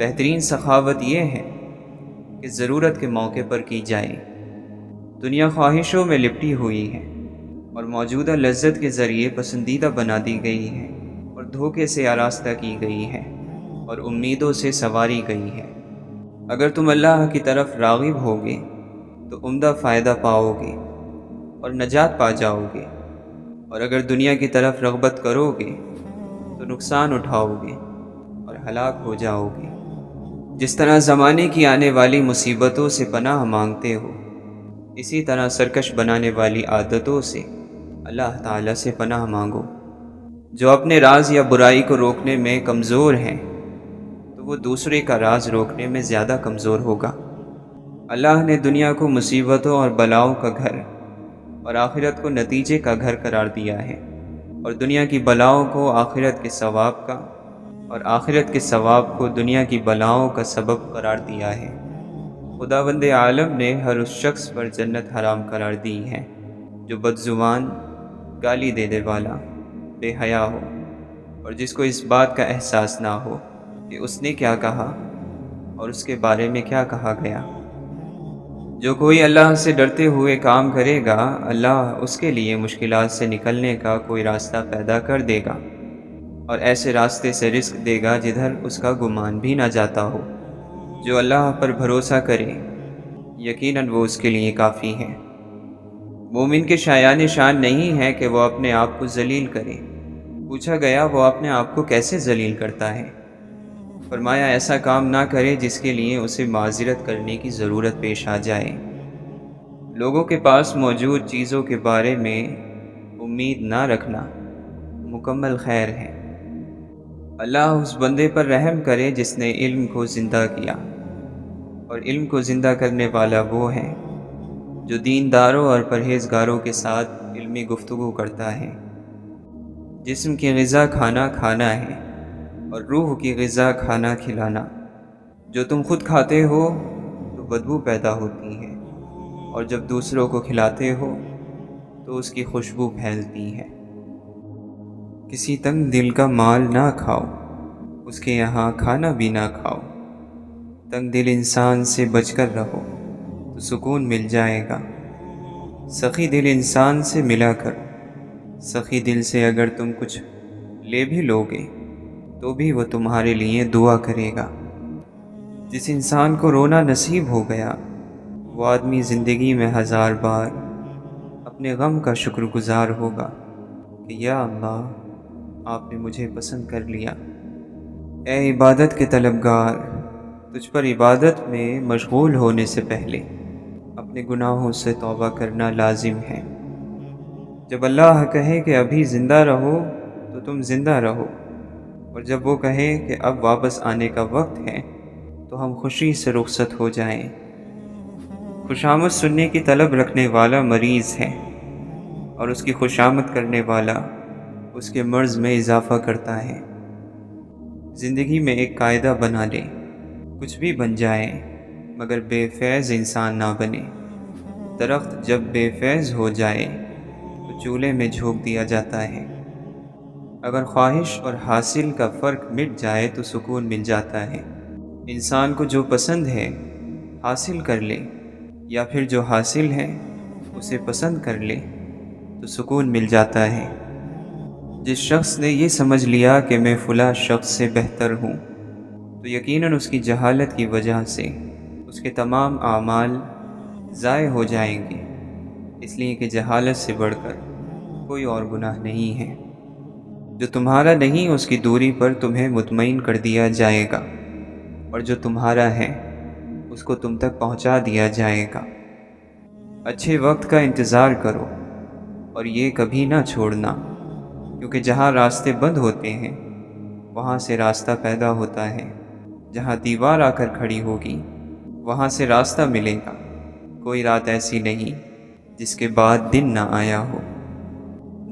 بہترین سخاوت یہ ہے کہ ضرورت کے موقع پر کی جائے۔ دنیا خواہشوں میں لپٹی ہوئی ہے اور موجودہ لذت کے ذریعے پسندیدہ بنا دی گئی ہے اور دھوکے سے آراستہ کی گئی ہے اور امیدوں سے سنواری گئی ہے۔ اگر تم اللہ کی طرف راغب ہوگے تو عمدہ فائدہ پاؤ گے اور نجات پا جاؤ گے، اور اگر دنیا کی طرف رغبت کرو گے تو نقصان اٹھاؤ گے اور ہلاک ہو جاؤ گے۔ جس طرح زمانے کی آنے والی مصیبتوں سے پناہ مانگتے ہو، اسی طرح سرکش بنانے والی عادتوں سے اللہ تعالیٰ سے پناہ مانگو۔ جو اپنے راز یا برائی کو روکنے میں کمزور ہیں تو وہ دوسرے کا راز روکنے میں زیادہ کمزور ہوگا۔ اللہ نے دنیا کو مصیبتوں اور بلاؤں کا گھر اور آخرت کو نتیجے کا گھر قرار دیا ہے، اور دنیا کی بلاؤں کو آخرت کے ثواب کا اور آخرت کے ثواب کو دنیا کی بلاؤں کا سبب قرار دیا ہے۔ خداوند عالم نے ہر اس شخص پر جنت حرام قرار دی ہے جو بد زبان، گالی دینے والا، بے حیا ہو، اور جس کو اس بات کا احساس نہ ہو کہ اس نے کیا کہا اور اس کے بارے میں کیا کہا گیا۔ جو کوئی اللہ سے ڈرتے ہوئے کام کرے گا، اللہ اس کے لیے مشکلات سے نکلنے کا کوئی راستہ پیدا کر دے گا اور ایسے راستے سے رزق دے گا جدھر اس کا گمان بھی نہ جاتا ہو۔ جو اللہ پر بھروسہ کرے یقیناً وہ اس کے لیے کافی ہے۔ مومن کے شایان شان نہیں ہے کہ وہ اپنے آپ کو ذلیل کرے۔ پوچھا گیا وہ اپنے آپ کو کیسے ذلیل کرتا ہے؟ فرمایا ایسا کام نہ کرے جس کے لیے اسے معذرت کرنے کی ضرورت پیش آ جائے۔ لوگوں کے پاس موجود چیزوں کے بارے میں امید نہ رکھنا مکمل خیر ہے۔ اللہ اس بندے پر رحم کرے جس نے علم کو زندہ کیا، اور علم کو زندہ کرنے والا وہ ہے جو دینداروں اور پرہیزگاروں کے ساتھ علمی گفتگو کرتا ہے۔ جسم کی غذا کھانا کھانا ہے اور روح کی غذا کھانا کھلانا۔ جو تم خود کھاتے ہو تو بدبو پیدا ہوتی ہے، اور جب دوسروں کو کھلاتے ہو تو اس کی خوشبو پھیلتی ہے۔ کسی تنگ دل کا مال نہ کھاؤ، اس کے یہاں کھانا بھی نہ کھاؤ۔ تنگ دل انسان سے بچ کر رہو تو سکون مل جائے گا۔ سخی دل انسان سے ملا کرو۔ سخی دل سے اگر تم کچھ لے بھی لوگے تو بھی وہ تمہارے لیے دعا کرے گا۔ جس انسان کو رونا نصیب ہو گیا، وہ آدمی زندگی میں 1000 بار اپنے غم کا شکر گزار ہوگا کہ یا اللہ آپ نے مجھے پسند کر لیا۔ اے عبادت کے طلبگار، تجھ پر عبادت میں مشغول ہونے سے پہلے اپنے گناہوں سے توبہ کرنا لازم ہے۔ جب اللہ کہے کہ ابھی زندہ رہو تو تم زندہ رہو، اور جب وہ کہے کہ اب واپس آنے کا وقت ہے تو ہم خوشی سے رخصت ہو جائیں۔ خوشامد سننے کی طلب رکھنے والا مریض ہے، اور اس کی خوشامد کرنے والا اس کے مرض میں اضافہ کرتا ہے۔ زندگی میں ایک قاعدہ بنا لے، کچھ بھی بن جائے مگر بے فیض انسان نہ بنے۔ درخت جب بے فیض ہو جائے تو چولہے میں جھونک دیا جاتا ہے۔ اگر خواہش اور حاصل کا فرق مٹ جائے تو سکون مل جاتا ہے۔ انسان کو جو پسند ہے حاصل کر لے، یا پھر جو حاصل ہے اسے پسند کر لے تو سکون مل جاتا ہے۔ جس شخص نے یہ سمجھ لیا کہ میں فلاں شخص سے بہتر ہوں تو یقیناً اس کی جہالت کی وجہ سے اس کے تمام اعمال ضائع ہو جائیں گے، اس لیے کہ جہالت سے بڑھ کر کوئی اور گناہ نہیں ہے۔ جو تمہارا نہیں اس کی دوری پر تمہیں مطمئن کر دیا جائے گا، اور جو تمہارا ہے اس کو تم تک پہنچا دیا جائے گا۔ اچھے وقت کا انتظار کرو اور یہ کبھی نہ چھوڑنا، کیونکہ جہاں راستے بند ہوتے ہیں وہاں سے راستہ پیدا ہوتا ہے۔ جہاں دیوار آ کر کھڑی ہوگی وہاں سے راستہ ملے گا۔ کوئی رات ایسی نہیں جس کے بعد دن نہ آیا ہو۔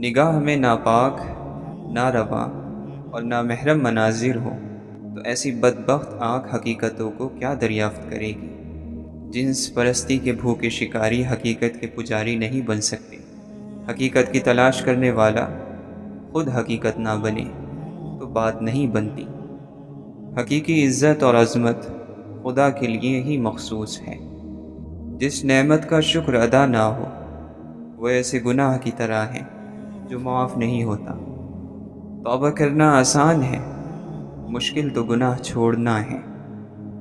نگاہ میں ناپاک، ناروا اور نامحرم مناظر ہو تو ایسی بدبخت آنکھ حقیقتوں کو کیا دریافت کرے گی؟ جنس پرستی کے بھوکے شکاری حقیقت کے پجاری نہیں بن سکتے۔ حقیقت کی تلاش کرنے والا خود حقیقت نہ بنے تو بات نہیں بنتی۔ حقیقی عزت اور عظمت خدا کے لیے ہی مخصوص ہے۔ جس نعمت کا شکر ادا نہ ہو وہ ایسے گناہ کی طرح ہے جو معاف نہیں ہوتا۔ توبہ کرنا آسان ہے، مشکل تو گناہ چھوڑنا ہے۔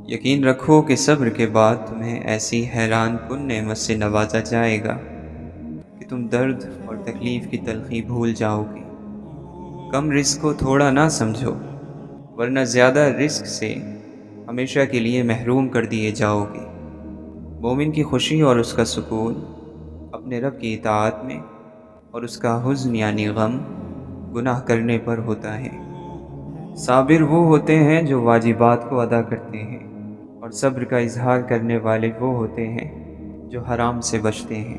یقین رکھو کہ صبر کے بعد تمہیں ایسی حیران کن نعمت سے نوازا جائے گا کہ تم درد اور تکلیف کی تلخی بھول جاؤ گے۔ کم رزق کو تھوڑا نہ سمجھو، ورنہ زیادہ رزق سے ہمیشہ کے لیے محروم کر دیے جاؤ گے۔ مومن کی خوشی اور اس کا سکون اپنے رب کی اطاعت میں، اور اس کا حزن یعنی غم گناہ کرنے پر ہوتا ہے۔ صابر وہ ہوتے ہیں جو واجبات کو ادا کرتے ہیں، اور صبر کا اظہار کرنے والے وہ ہوتے ہیں جو حرام سے بچتے ہیں۔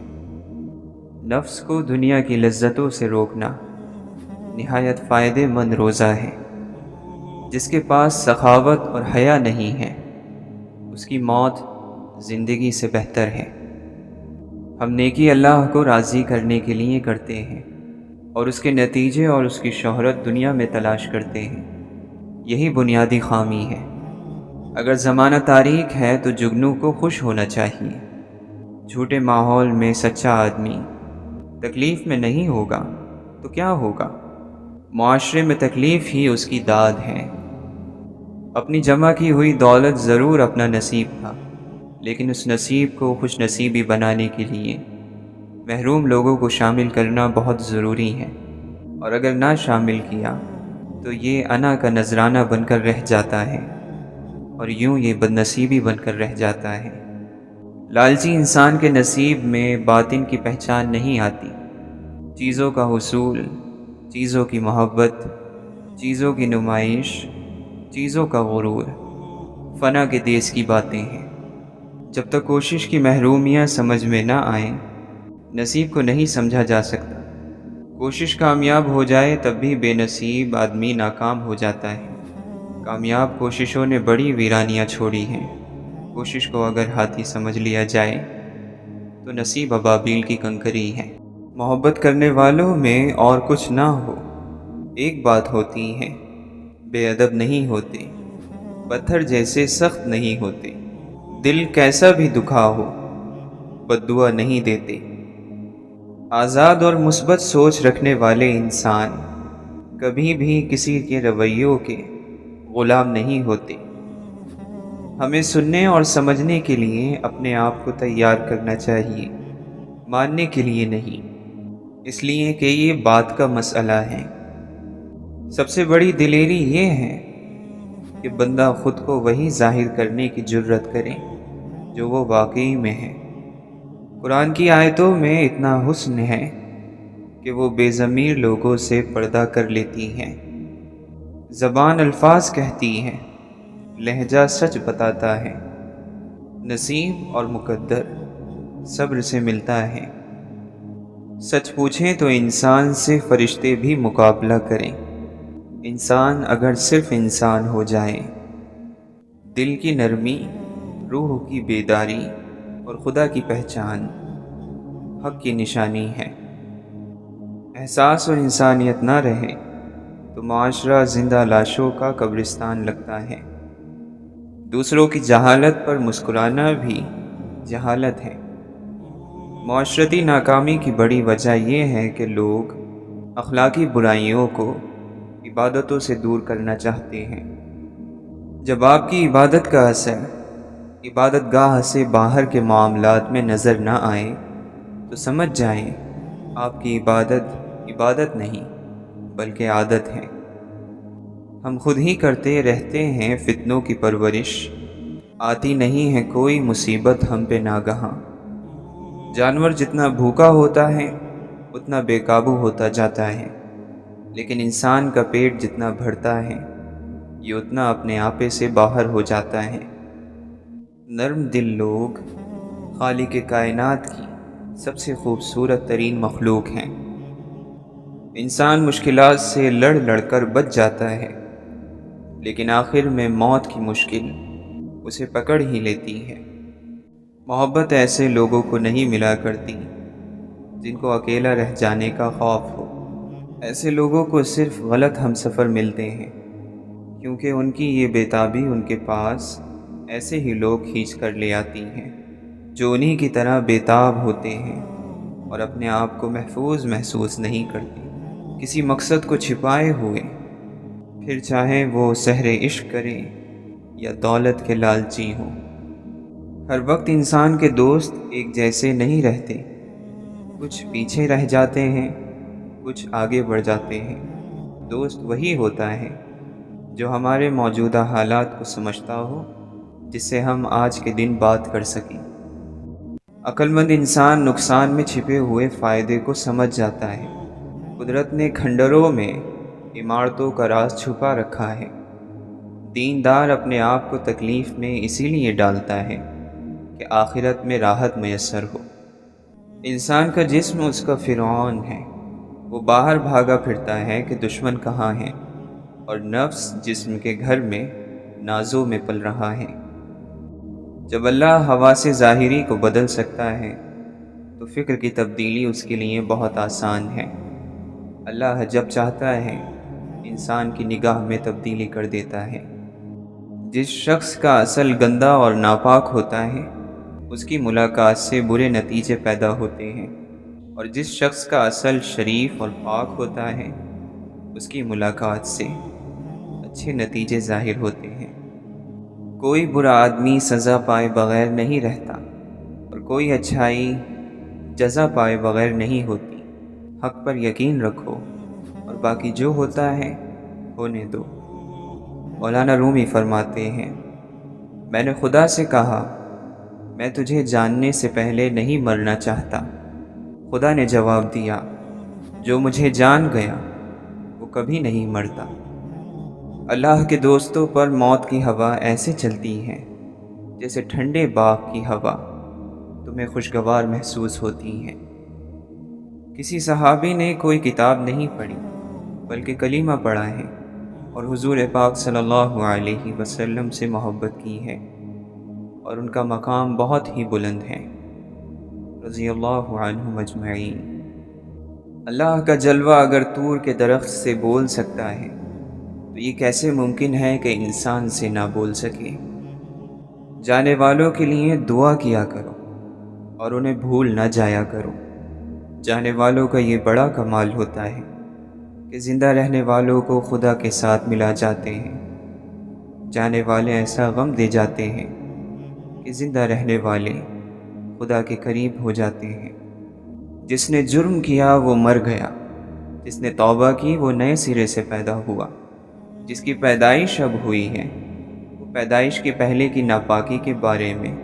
نفس کو دنیا کی لذتوں سے روکنا نہایت فائدے مند روزہ ہے۔ جس کے پاس سخاوت اور حیا نہیں ہے اس کی موت زندگی سے بہتر ہے۔ ہم نیکی اللہ کو راضی کرنے کے لیے کرتے ہیں، اور اس کے نتیجے اور اس کی شہرت دنیا میں تلاش کرتے ہیں۔ یہی بنیادی خامی ہے۔ اگر زمانہ تاریک ہے تو جگنو کو خوش ہونا چاہیے۔ جھوٹے ماحول میں سچا آدمی تکلیف میں نہیں ہوگا تو کیا ہوگا؟ معاشرے میں تکلیف ہی اس کی داد ہے۔ اپنی جمع کی ہوئی دولت ضرور اپنا نصیب تھا، لیکن اس نصیب کو خوش نصیبی بنانے کے لیے محروم لوگوں کو شامل کرنا بہت ضروری ہے، اور اگر نہ شامل کیا تو یہ انا کا نذرانہ بن کر رہ جاتا ہے، اور یوں یہ بد نصیبی بن کر رہ جاتا ہے۔ لالچی انسان کے نصیب میں باطن کی پہچان نہیں آتی۔ چیزوں کا حصول، چیزوں کی محبت، چیزوں کی نمائش، چیزوں کا غرور فنا کے دیس کی باتیں ہیں۔ جب تک کوشش کی محرومیاں سمجھ میں نہ آئیں نصیب کو نہیں سمجھا جا سکتا۔ کوشش کامیاب ہو جائے تب بھی بے نصیب آدمی ناکام ہو جاتا ہے۔ کامیاب کوششوں نے بڑی ویرانیاں چھوڑی ہیں۔ کوشش کو اگر ہاتھی سمجھ لیا جائے تو نصیب ابابیل کی کنکری ہے۔ محبت کرنے والوں میں اور کچھ نہ ہو ایک بات ہوتی ہے، بے ادب نہیں ہوتے، پتھر جیسے سخت نہیں ہوتے، دل کیسا بھی دکھا ہو بد دعا نہیں دیتے۔ آزاد اور مثبت سوچ رکھنے والے انسان کبھی بھی کسی کے رویوں کے غلام نہیں ہوتے۔ ہمیں سننے اور سمجھنے کے لیے اپنے آپ کو تیار کرنا چاہیے، ماننے کے لیے نہیں، اس لیے کہ یہ بات کا مسئلہ ہے۔ سب سے بڑی دلیری یہ ہے کہ بندہ خود کو وہی ظاہر کرنے کی جرت کرے جو وہ واقعی میں ہے۔ قرآن کی آیتوں میں اتنا حسن ہے کہ وہ بے ضمیر لوگوں سے پردہ کر لیتی ہیں۔ زبان الفاظ کہتی ہے، لہجہ سچ بتاتا ہے۔ نصیب اور مقدر صبر سے ملتا ہے۔ سچ پوچھیں تو انسان سے فرشتے بھی مقابلہ کریں۔ انسان اگر صرف انسان ہو جائے، دل کی نرمی، روح کی بیداری اور خدا کی پہچان حق کی نشانی ہے۔ احساس اور انسانیت نہ رہے تو معاشرہ زندہ لاشوں کا قبرستان لگتا ہے۔ دوسروں کی جہالت پر مسکرانا بھی جہالت ہے۔ معاشرتی ناکامی کی بڑی وجہ یہ ہے کہ لوگ اخلاقی برائیوں کو عبادتوں سے دور کرنا چاہتے ہیں۔ جب آپ کی عبادت کا اثر عبادت گاہ سے باہر کے معاملات میں نظر نہ آئے تو سمجھ جائیں آپ کی عبادت نہیں بلکہ عادت ہے۔ ہم خود ہی کرتے رہتے ہیں فتنوں کی پرورش، آتی نہیں ہے کوئی مصیبت ہم پہ ناگہاں۔ جانور جتنا بھوکا ہوتا ہے اتنا بے قابو ہوتا جاتا ہے، لیکن انسان کا پیٹ جتنا بھرتا ہے یہ اتنا اپنے آپے سے باہر ہو جاتا ہے۔ نرم دل لوگ خالق کائنات کی سب سے خوبصورت ترین مخلوق ہیں۔ انسان مشکلات سے لڑ لڑ کر بچ جاتا ہے، لیکن آخر میں موت کی مشکل اسے پکڑ ہی لیتی ہے۔ محبت ایسے لوگوں کو نہیں ملا کرتی جن کو اکیلا رہ جانے کا خوف ہو۔ ایسے لوگوں کو صرف غلط ہم سفر ملتے ہیں۔ کیونکہ ان کی یہ بےتابی ان کے پاس ایسے ہی لوگ کھینچ کر لے آتی ہیں جو انہی کی طرح بےتاب ہوتے ہیں اور اپنے آپ کو محفوظ محسوس نہیں کرتے، کسی مقصد کو چھپائے ہوئے، پھر چاہے وہ سحر عشق کرے یا دولت کے لالچی ہوں۔ ہر وقت انسان کے دوست ایک جیسے نہیں رہتے، کچھ پیچھے رہ جاتے ہیں، کچھ آگے بڑھ جاتے ہیں۔ دوست وہی ہوتا ہے جو ہمارے موجودہ حالات کو سمجھتا ہو، جس سے ہم آج کے دن بات کر سکیں۔ عقل مند انسان نقصان میں چھپے ہوئے فائدے کو سمجھ جاتا ہے۔ قدرت نے کھنڈروں میں عمارتوں کا راز چھپا رکھا ہے۔ دیندار اپنے آپ کو تکلیف میں اسی لیے ڈالتا ہے کہ آخرت میں راحت میسر ہو۔ انسان کا جسم اس کا فرعون ہے، وہ باہر بھاگا پھرتا ہے کہ دشمن کہاں ہے، اور نفس جسم کے گھر میں نازوں میں پل رہا ہے۔ جب اللہ حواس ظاہری کو بدل سکتا ہے تو فکر کی تبدیلی اس کے لیے بہت آسان ہے۔ اللہ جب چاہتا ہے انسان کی نگاہ میں تبدیلی کر دیتا ہے۔ جس شخص کا اصل گندا اور ناپاک ہوتا ہے اس کی ملاقات سے برے نتیجے پیدا ہوتے ہیں، اور جس شخص کا اصل شریف اور پاک ہوتا ہے اس کی ملاقات سے اچھے نتیجے ظاہر ہوتے ہیں۔ کوئی برا آدمی سزا پائے بغیر نہیں رہتا، اور کوئی اچھائی جزا پائے بغیر نہیں ہوتی۔ حق پر یقین رکھو اور باقی جو ہوتا ہے ہونے دو۔ مولانا رومی فرماتے ہیں، میں نے خدا سے کہا میں تجھے جاننے سے پہلے نہیں مرنا چاہتا۔ خدا نے جواب دیا، جو مجھے جان گیا وہ کبھی نہیں مرتا۔ اللہ کے دوستوں پر موت کی ہوا ایسے چلتی ہے جیسے ٹھنڈے باغ کی ہوا تمہیں خوشگوار محسوس ہوتی ہے۔ کسی صحابی نے کوئی کتاب نہیں پڑھی بلکہ کلمہ پڑھا ہے اور حضور پاک صلی اللہ علیہ وسلم سے محبت کی ہے، اور ان کا مقام بہت ہی بلند ہے، رضی اللہ عنہم اجمعین۔ اللہ کا جلوہ اگر طور کے درخت سے بول سکتا ہے تو یہ کیسے ممکن ہے کہ انسان سے نہ بول سکے؟ جانے والوں کے لیے دعا کیا کرو اور انہیں بھول نہ جایا کرو۔ جانے والوں کا یہ بڑا کمال ہوتا ہے کہ زندہ رہنے والوں کو خدا کے ساتھ ملا جاتے ہیں۔ جانے والے ایسا غم دے جاتے ہیں کہ زندہ رہنے والے خدا کے قریب ہو جاتے ہیں۔ جس نے جرم کیا وہ مر گیا، جس نے توبہ کی وہ نئے سرے سے پیدا ہوا۔ جس کی پیدائش اب ہوئی ہے وہ پیدائش کے پہلے کی ناپاکی کے بارے میں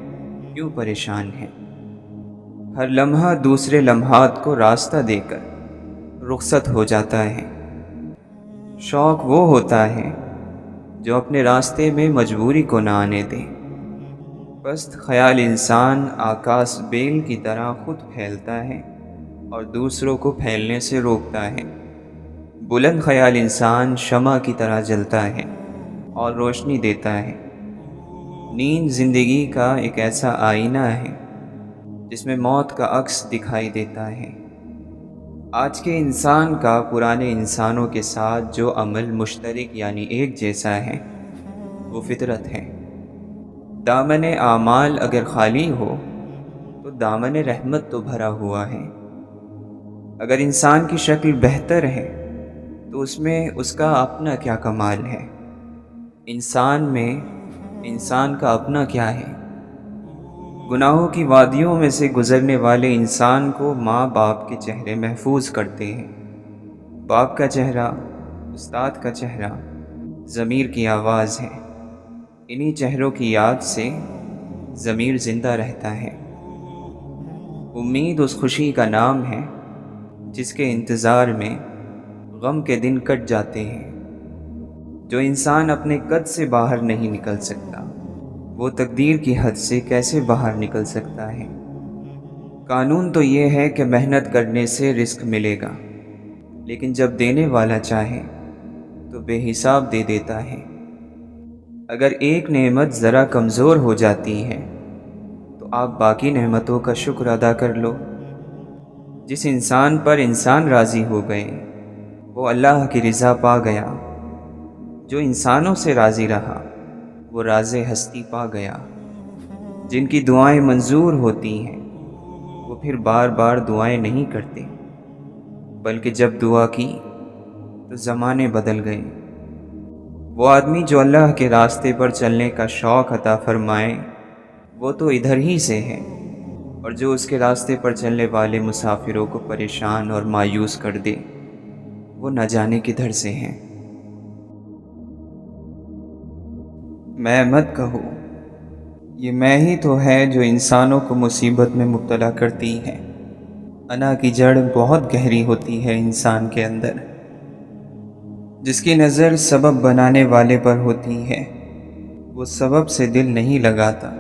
کیوں پریشان ہے؟ ہر لمحہ دوسرے لمحات کو راستہ دے کر رخصت ہو جاتا ہے۔ شوق وہ ہوتا ہے جو اپنے راستے میں مجبوری کو نہ آنے دے۔ پست خیال انسان آکاش بیل کی طرح خود پھیلتا ہے اور دوسروں کو پھیلنے سے روکتا ہے۔ بلند خیال انسان شمع کی طرح جلتا ہے اور روشنی دیتا ہے۔ نیند زندگی کا ایک ایسا آئینہ ہے جس میں موت کا عکس دکھائی دیتا ہے۔ آج کے انسان کا پرانے انسانوں کے ساتھ جو عمل مشترک یعنی ایک جیسا ہے وہ فطرت ہے۔ دامن اعمال اگر خالی ہو تو دامن رحمت تو بھرا ہوا ہے۔ اگر انسان کی شکل بہتر ہے تو اس میں اس کا اپنا کیا کمال ہے؟ انسان میں انسان کا اپنا کیا ہے؟ گناہوں کی وادیوں میں سے گزرنے والے انسان کو ماں باپ کے چہرے محفوظ کرتے ہیں۔ باپ کا چہرہ، استاد کا چہرہ، ضمیر کی آواز ہے۔ انہی چہروں کی یاد سے ضمیر زندہ رہتا ہے۔ امید اس خوشی کا نام ہے جس کے انتظار میں غم کے دن کٹ جاتے ہیں۔ جو انسان اپنے قد سے باہر نہیں نکل سکتا وہ تقدیر کی حد سے کیسے باہر نکل سکتا ہے؟ قانون تو یہ ہے کہ محنت کرنے سے رزق ملے گا، لیکن جب دینے والا چاہے تو بے حساب دے دیتا ہے۔ اگر ایک نعمت ذرا کمزور ہو جاتی ہے تو آپ باقی نعمتوں کا شکر ادا کر لو۔ جس انسان پر انسان راضی ہو گئے وہ اللہ کی رضا پا گیا۔ جو انسانوں سے راضی رہا وہ راز ہستی پا گیا۔ جن کی دعائیں منظور ہوتی ہیں وہ پھر بار بار دعائیں نہیں کرتے، بلکہ جب دعا کی تو زمانے بدل گئے۔ وہ آدمی جو اللہ کے راستے پر چلنے کا شوق عطا فرمائے وہ تو ادھر ہی سے ہے، اور جو اس کے راستے پر چلنے والے مسافروں کو پریشان اور مایوس کر دے وہ نہ جانے کدھر سے ہیں۔ میں مت کہو، یہ میں ہی تو ہے جو انسانوں کو مصیبت میں مبتلا کرتی ہے۔ انا کی جڑ بہت گہری ہوتی ہے انسان کے اندر، جس کی نظر سبب بنانے والے پر ہوتی ہے وہ سبب سے دل نہیں لگاتا۔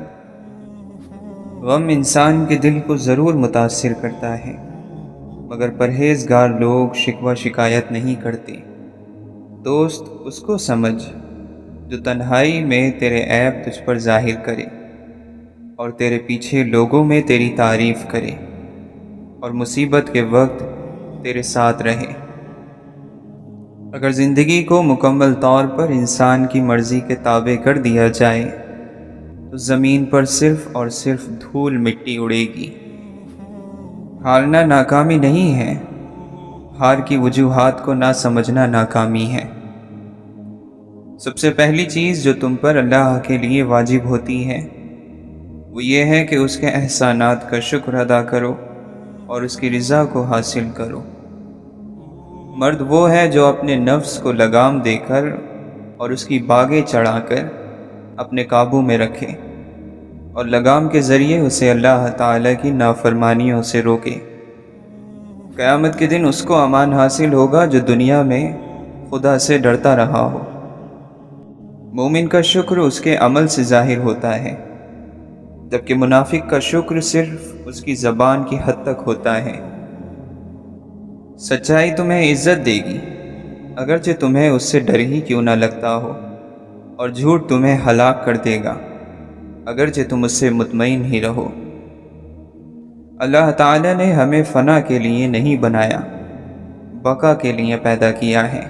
غم انسان کے دل کو ضرور متاثر کرتا ہے، مگر پرہیزگار لوگ شکوہ شکایت نہیں کرتے۔ دوست اس کو سمجھ جو تنہائی میں تیرے عیب تجھ پر ظاہر کرے، اور تیرے پیچھے لوگوں میں تیری تعریف کرے، اور مصیبت کے وقت تیرے ساتھ رہے۔ اگر زندگی کو مکمل طور پر انسان کی مرضی کے تابع کر دیا جائے تو زمین پر صرف اور صرف دھول مٹی اڑے گی۔ ہارنا ناکامی نہیں ہے، ہار کی وجوہات کو نہ سمجھنا ناکامی ہے۔ سب سے پہلی چیز جو تم پر اللہ کے لیے واجب ہوتی ہے وہ یہ ہے کہ اس کے احسانات کا شکر ادا کرو اور اس کی رضا کو حاصل کرو۔ مرد وہ ہے جو اپنے نفس کو لگام دے کر اور اس کی باگیں چڑھا کر اپنے قابو میں رکھے، اور لگام کے ذریعے اسے اللہ تعالیٰ کی نافرمانیوں سے روکے۔ قیامت کے دن اس کو امان حاصل ہوگا جو دنیا میں خدا سے ڈرتا رہا ہو۔ مومن کا شکر اس کے عمل سے ظاہر ہوتا ہے، جبکہ منافق کا شکر صرف اس کی زبان کی حد تک ہوتا ہے۔ سچائی تمہیں عزت دے گی اگرچہ تمہیں اس سے ڈر ہی کیوں نہ لگتا ہو، اور جھوٹ تمہیں ہلاک کر دے گا اگرچہ تم اس سے مطمئن ہی رہو۔ اللہ تعالیٰ نے ہمیں فنا کے لیے نہیں بنایا، بقا کے لیے پیدا کیا ہے۔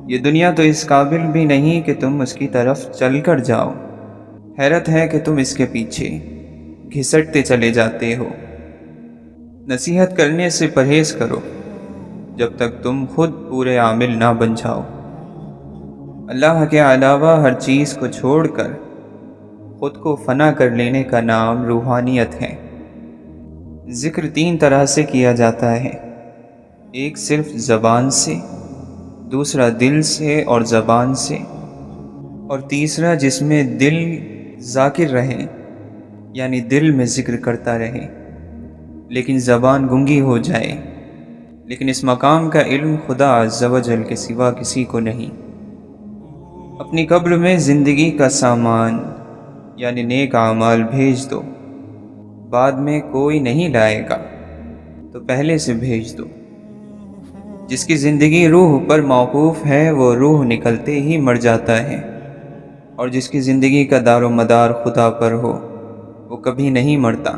یہ دنیا تو اس قابل بھی نہیں کہ تم اس کی طرف چل کر جاؤ، حیرت ہے کہ تم اس کے پیچھے گھسٹتے چلے جاتے ہو۔ نصیحت کرنے سے پرہیز کرو جب تک تم خود پورے عامل نہ بن جاؤ۔ اللہ کے علاوہ ہر چیز کو چھوڑ کر خود کو فنا کر لینے کا نام روحانیت ہے۔ ذکر تین طرح سے کیا جاتا ہے، ایک صرف زبان سے، دوسرا دل سے اور زبان سے، اور تیسرا جس میں دل ذاکر رہے، یعنی دل میں ذکر کرتا رہے لیکن زبان گنگی ہو جائے۔ لیکن اس مقام کا علم خدا عز و جل کے سوا کسی کو نہیں۔ اپنی قبر میں زندگی کا سامان یعنی نیک اعمال بھیج دو، بعد میں کوئی نہیں لائے گا تو پہلے سے بھیج دو۔ جس کی زندگی روح پر موقوف ہے وہ روح نکلتے ہی مر جاتا ہے، اور جس کی زندگی کا دار و مدار خدا پر ہو وہ کبھی نہیں مرتا،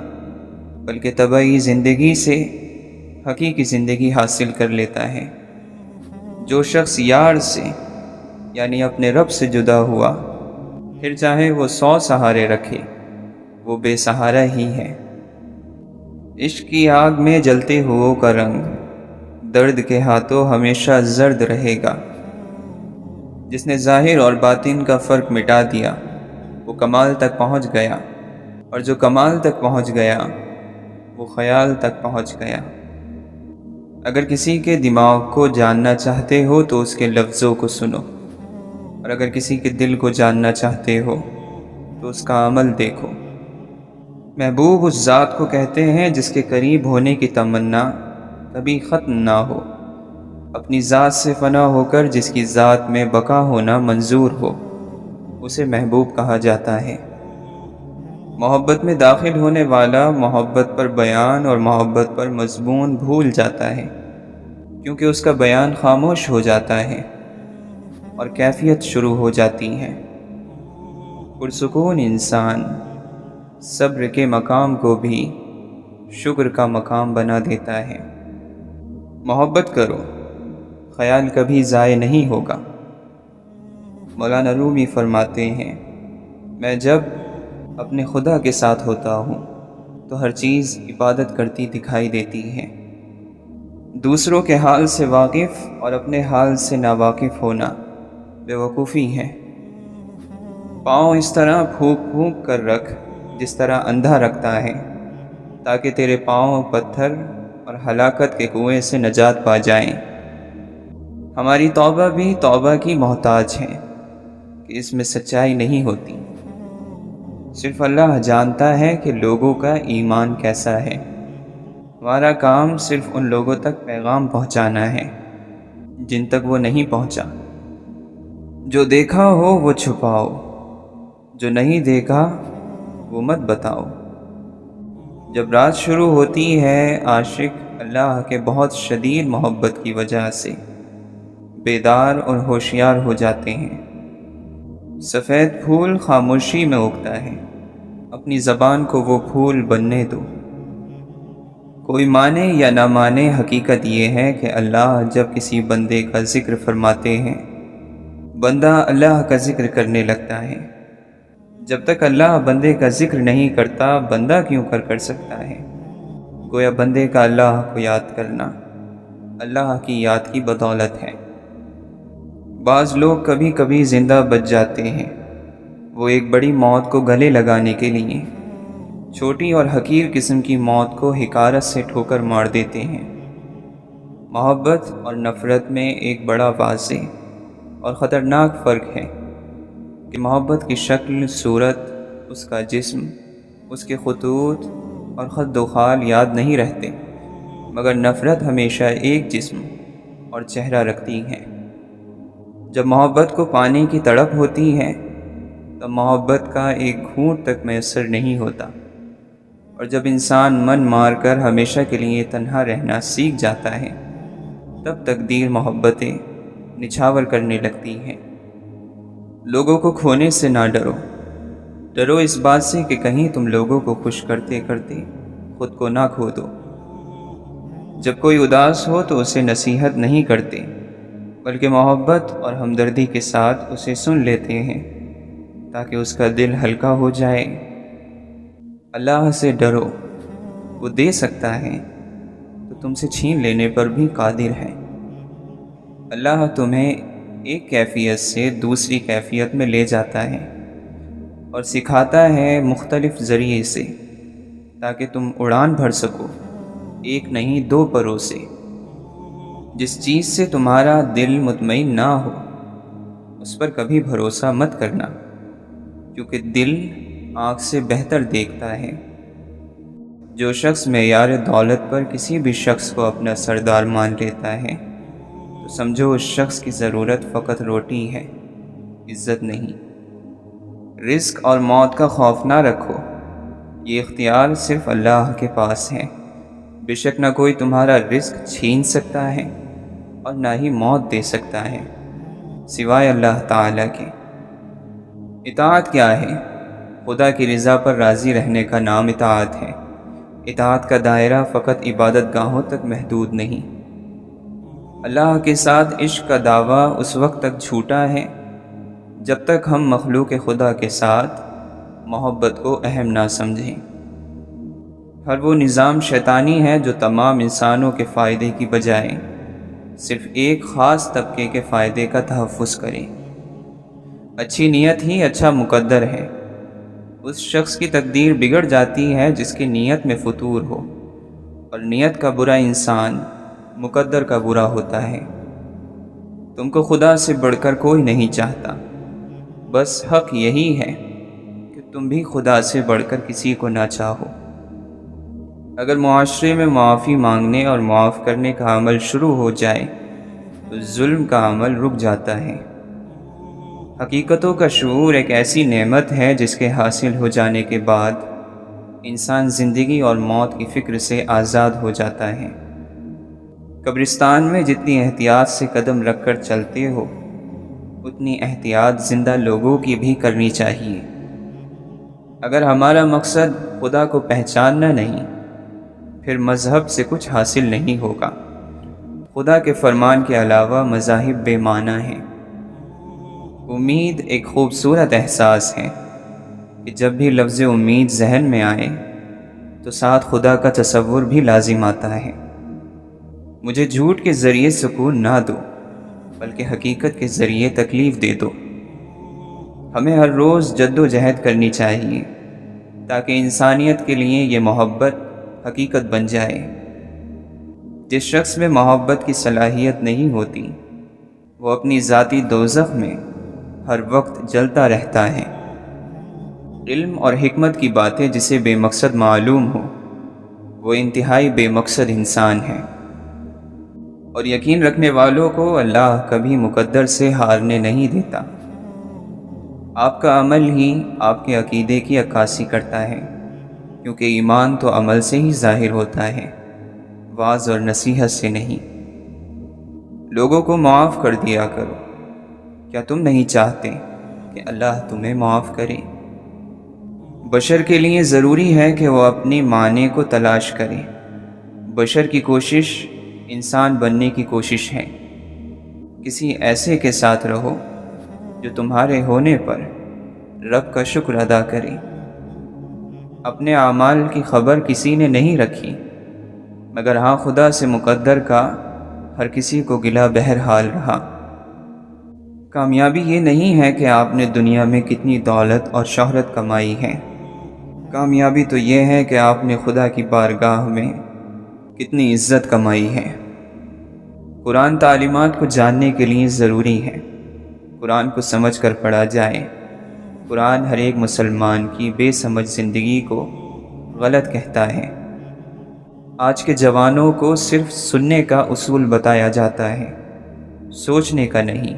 بلکہ طبعی زندگی سے حقیقی زندگی حاصل کر لیتا ہے۔ جو شخص یار سے یعنی اپنے رب سے جدا ہوا، پھر چاہے وہ 100 سہارے رکھے وہ بے سہارا ہی ہے۔ عشق کی آگ میں جلتے ہوئوں کا رنگ درد کے ہاتھوں ہمیشہ زرد رہے گا۔ جس نے ظاہر اور باطن کا فرق مٹا دیا وہ کمال تک پہنچ گیا، اور جو کمال تک پہنچ گیا وہ خیال تک پہنچ گیا۔ اگر کسی کے دماغ کو جاننا چاہتے ہو تو اس کے لفظوں کو سنو، اور اگر کسی کے دل کو جاننا چاہتے ہو تو اس کا عمل دیکھو۔ محبوب اس ذات کو کہتے ہیں جس کے قریب ہونے کی تمنا کبھی ختم نہ ہو، اپنی ذات سے فنا ہو کر جس کی ذات میں بقا ہونا منظور ہو، اسے محبوب کہا جاتا ہے۔ محبت میں داخل ہونے والا محبت پر بیان اور محبت پر مضمون بھول جاتا ہے، کیونکہ اس کا بیان خاموش ہو جاتا ہے اور کیفیت شروع ہو جاتی ہے۔ پرسکون انسان صبر کے مقام کو بھی شکر کا مقام بنا دیتا ہے۔ محبت کرو، خیال کبھی ضائع نہیں ہوگا۔ مولانا رومی فرماتے ہیں، میں جب اپنے خدا کے ساتھ ہوتا ہوں تو ہر چیز عبادت کرتی دکھائی دیتی ہے۔ دوسروں کے حال سے واقف اور اپنے حال سے ناواقف ہونا بے وقوفی ہے۔ پاؤں اس طرح پھونک پھونک کر رکھ جس طرح اندھا رکھتا ہے، تاکہ تیرے پاؤں پتھر اور ہلاکت کے کنویں سے نجات پا جائیں۔ ہماری توبہ بھی توبہ کی محتاج ہے کہ اس میں سچائی نہیں ہوتی۔ صرف اللہ جانتا ہے کہ لوگوں کا ایمان کیسا ہے۔ ہمارا کام صرف ان لوگوں تک پیغام پہنچانا ہے جن تک وہ نہیں پہنچا۔ جو دیکھا ہو وہ چھپاؤ، جو نہیں دیکھا وہ مت بتاؤ۔ جب رات شروع ہوتی ہے، عاشق اللہ کے بہت شدید محبت کی وجہ سے بیدار اور ہوشیار ہو جاتے ہیں۔ سفید پھول خاموشی میں اگتا ہے، اپنی زبان کو وہ پھول بننے دو۔ کوئی مانے یا نہ مانے، حقیقت یہ ہے کہ اللہ جب کسی بندے کا ذکر فرماتے ہیں، بندہ اللہ کا ذکر کرنے لگتا ہے۔ جب تک اللہ بندے کا ذکر نہیں کرتا، بندہ کیوں کر سکتا ہے؟ گویا بندے کا اللہ کو یاد کرنا اللہ کی یاد کی بدولت ہے۔ بعض لوگ کبھی کبھی زندہ بچ جاتے ہیں، وہ ایک بڑی موت کو گلے لگانے کے لیے چھوٹی اور حقیر قسم کی موت کو حقارت سے ٹھوکر مار دیتے ہیں۔ محبت اور نفرت میں ایک بڑا واضح اور خطرناک فرق ہے کہ محبت کی شکل، صورت، اس کا جسم، اس کے خطوط اور خد و خال یاد نہیں رہتے، مگر نفرت ہمیشہ ایک جسم اور چہرہ رکھتی ہے۔ جب محبت کو پانے کی تڑپ ہوتی ہے تب محبت کا ایک گھونٹ تک میسر نہیں ہوتا، اور جب انسان من مار کر ہمیشہ کے لیے تنہا رہنا سیکھ جاتا ہے تب تقدیر محبتیں نچھاور کرنے لگتی ہیں۔ لوگوں کو کھونے سے نہ ڈرو، ڈرو اس بات سے کہ کہیں تم لوگوں کو خوش کرتے کرتے خود کو نہ کھو دو۔ جب کوئی اداس ہو تو اسے نصیحت نہیں کرتے، بلکہ محبت اور ہمدردی کے ساتھ اسے سن لیتے ہیں تاکہ اس کا دل ہلکا ہو جائے۔ اللہ سے ڈرو، وہ دے سکتا ہے تو تم سے چھین لینے پر بھی قادر ہے۔ اللہ تمہیں ایک کیفیت سے دوسری کیفیت میں لے جاتا ہے اور سکھاتا ہے مختلف ذریعے سے، تاکہ تم اڑان بھر سکو ایک نہیں دو پروں سے۔ جس چیز سے تمہارا دل مطمئن نہ ہو اس پر کبھی بھروسہ مت کرنا، کیونکہ دل آنکھ سے بہتر دیکھتا ہے۔ جو شخص معیار دولت پر کسی بھی شخص کو اپنا سردار مان لیتا ہے تو سمجھو اس شخص کی ضرورت فقط روٹی ہے، عزت نہیں۔ رزق اور موت کا خوف نہ رکھو، یہ اختیار صرف اللہ کے پاس ہے۔ بے شک نہ کوئی تمہارا رزق چھین سکتا ہے اور نہ ہی موت دے سکتا ہے سوائے اللہ تعالیٰ کے۔ اطاعت کیا ہے؟ خدا کی رضا پر راضی رہنے کا نام اطاعت ہے۔ اطاعت کا دائرہ فقط عبادت گاہوں تک محدود نہیں۔ اللہ کے ساتھ عشق کا دعویٰ اس وقت تک جھوٹا ہے جب تک ہم مخلوق خدا کے ساتھ محبت کو اہم نہ سمجھیں۔ ہر وہ نظام شیطانی ہے جو تمام انسانوں کے فائدے کی بجائے صرف ایک خاص طبقے کے فائدے کا تحفظ کرے۔ اچھی نیت ہی اچھا مقدر ہے۔ اس شخص کی تقدیر بگڑ جاتی ہے جس کی نیت میں فتور ہو، اور نیت کا برا انسان مقدر کا برا ہوتا ہے۔ تم کو خدا سے بڑھ کر کوئی نہیں چاہتا، بس حق یہی ہے کہ تم بھی خدا سے بڑھ کر کسی کو نہ چاہو۔ اگر معاشرے میں معافی مانگنے اور معاف کرنے کا عمل شروع ہو جائے تو ظلم کا عمل رک جاتا ہے۔ حقیقتوں کا شعور ایک ایسی نعمت ہے جس کے حاصل ہو جانے کے بعد انسان زندگی اور موت کی فکر سے آزاد ہو جاتا ہے۔ قبرستان میں جتنی احتیاط سے قدم رکھ کر چلتے ہو اتنی احتیاط زندہ لوگوں کی بھی کرنی چاہیے۔ اگر ہمارا مقصد خدا کو پہچاننا نہیں پھر مذہب سے کچھ حاصل نہیں ہوگا۔ خدا کے فرمان کے علاوہ مذاہب بے معنی ہیں۔ امید ایک خوبصورت احساس ہے کہ جب بھی لفظ امید ذہن میں آئے تو ساتھ خدا کا تصور بھی لازم آتا ہے۔ مجھے جھوٹ کے ذریعے سکون نہ دو بلکہ حقیقت کے ذریعے تکلیف دے دو۔ ہمیں ہر روز جد و جہد کرنی چاہیے تاکہ انسانیت کے لیے یہ محبت حقیقت بن جائے۔ جس شخص میں محبت کی صلاحیت نہیں ہوتی وہ اپنی ذاتی دوزخ میں ہر وقت جلتا رہتا ہے۔ علم اور حکمت کی باتیں جسے بے مقصد معلوم ہو وہ انتہائی بے مقصد انسان ہے، اور یقین رکھنے والوں کو اللہ کبھی مقدر سے ہارنے نہیں دیتا۔ آپ کا عمل ہی آپ کے عقیدے کی عکاسی کرتا ہے، کیونکہ ایمان تو عمل سے ہی ظاہر ہوتا ہے، وعظ اور نصیحت سے نہیں۔ لوگوں کو معاف کر دیا کرو، کیا تم نہیں چاہتے کہ اللہ تمہیں معاف کرے؟ بشر کے لیے ضروری ہے کہ وہ اپنی معنی کو تلاش کرے۔ بشر کی کوشش انسان بننے کی کوشش ہے۔ کسی ایسے کے ساتھ رہو جو تمہارے ہونے پر رب کا شکر ادا کرے۔ اپنے اعمال کی خبر کسی نے نہیں رکھی، مگر ہاں خدا سے مقدر کا ہر کسی کو گلہ بہرحال رہا۔ کامیابی یہ نہیں ہے کہ آپ نے دنیا میں کتنی دولت اور شہرت کمائی ہے، کامیابی تو یہ ہے کہ آپ نے خدا کی بارگاہ میں کتنی عزت کمائی ہے۔ قرآن تعلیمات کو جاننے کے لیے ضروری ہے۔ قرآن کو سمجھ کر پڑھا جائے۔ قرآن ہر ایک مسلمان کی بے سمجھ زندگی کو غلط کہتا ہے۔ آج کے جوانوں کو صرف سننے کا اصول بتایا جاتا ہے، سوچنے کا نہیں۔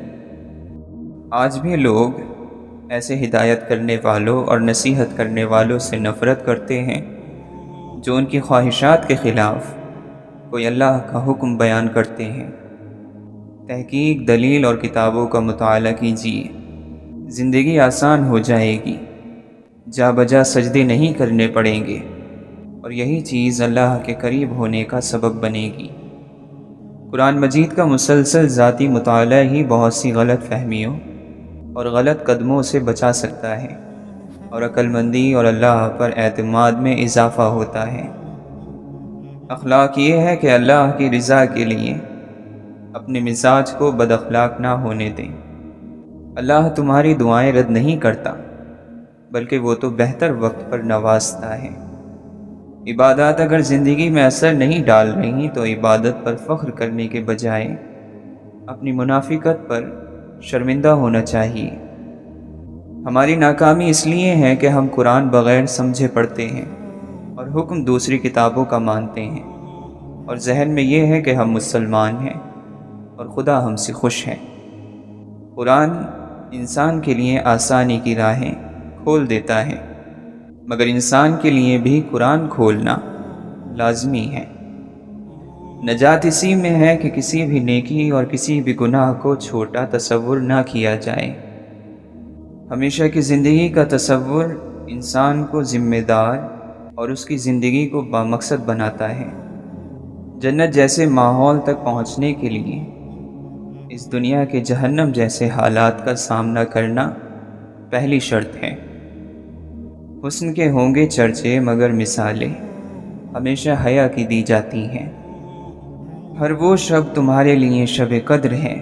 آج بھی لوگ ایسے ہدایت کرنے والوں اور نصیحت کرنے والوں سے نفرت کرتے ہیں جو ان کی خواہشات کے خلاف کوئی اللہ کا حکم بیان کرتے ہیں۔ تحقیق، دلیل اور کتابوں کا مطالعہ کیجیے، زندگی آسان ہو جائے گی، جا بجا سجدے نہیں کرنے پڑیں گے، اور یہی چیز اللہ کے قریب ہونے کا سبب بنے گی۔ قرآن مجید کا مسلسل ذاتی مطالعہ ہی بہت سی غلط فہمیوں اور غلط قدموں سے بچا سکتا ہے، اور عقل مندی اور اللہ پر اعتماد میں اضافہ ہوتا ہے۔ اخلاق یہ ہے کہ اللہ کی رضا کے لیے اپنے مزاج کو بد اخلاق نہ ہونے دیں۔ اللہ تمہاری دعائیں رد نہیں کرتا، بلکہ وہ تو بہتر وقت پر نوازتا ہے۔ عبادات اگر زندگی میں اثر نہیں ڈال رہی تو عبادت پر فخر کرنے کے بجائے اپنی منافقت پر شرمندہ ہونا چاہیے۔ ہماری ناکامی اس لیے ہے کہ ہم قرآن بغیر سمجھے پڑھتے ہیں اور حکم دوسری کتابوں کا مانتے ہیں، اور ذہن میں یہ ہے کہ ہم مسلمان ہیں اور خدا ہم سے خوش ہے۔ قرآن انسان کے لیے آسانی کی راہیں کھول دیتا ہے، مگر انسان کے لیے بھی قرآن کھولنا لازمی ہے۔ نجات اسی میں ہے کہ کسی بھی نیکی اور کسی بھی گناہ کو چھوٹا تصور نہ کیا جائے۔ ہمیشہ کی زندگی کا تصور انسان کو ذمہ دار اور اس کی زندگی کو بامقصد بناتا ہے۔ جنت جیسے ماحول تک پہنچنے کے لیے اس دنیا کے جہنم جیسے حالات کا سامنا کرنا پہلی شرط ہے۔ حسن کے ہوں گے چرچے مگر مثالیں ہمیشہ حیا کی دی جاتی ہیں۔ ہر وہ شب تمہارے لیے شب قدر ہے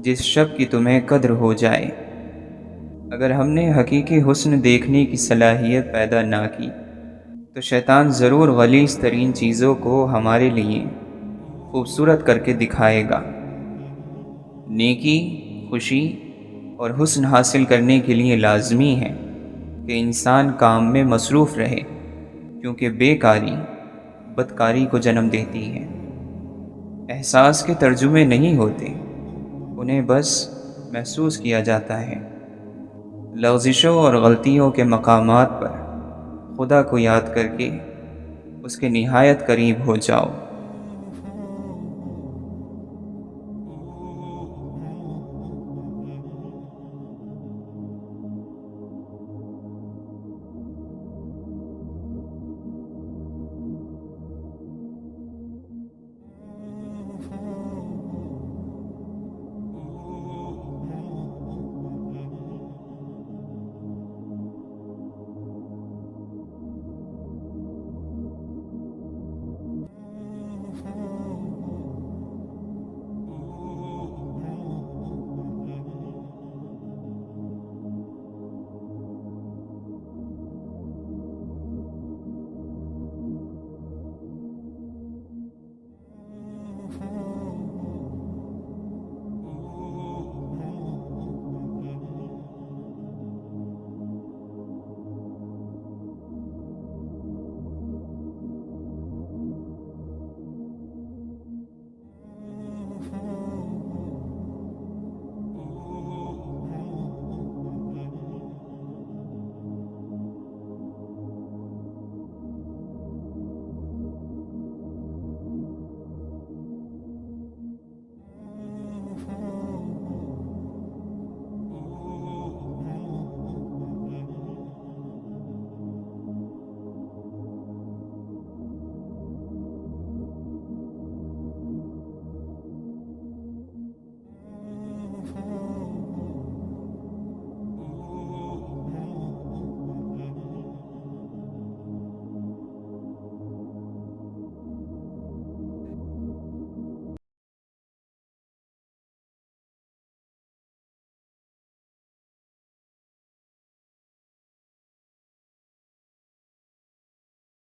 جس شب کی تمہیں قدر ہو جائے۔ اگر ہم نے حقیقی حسن دیکھنے کی صلاحیت پیدا نہ کی تو شیطان ضرور غلیظ ترین چیزوں کو ہمارے لیے خوبصورت کر کے دکھائے گا۔ نیکی، خوشی اور حسن حاصل کرنے کے لیے لازمی ہے کہ انسان کام میں مصروف رہے، کیونکہ بیکاری بدکاری کو جنم دیتی ہے۔ احساس کے ترجمے نہیں ہوتے، انہیں بس محسوس کیا جاتا ہے۔ لغزشوں اور غلطیوں کے مقامات پر خدا کو یاد کر کے اس کے نہایت قریب ہو جاؤ۔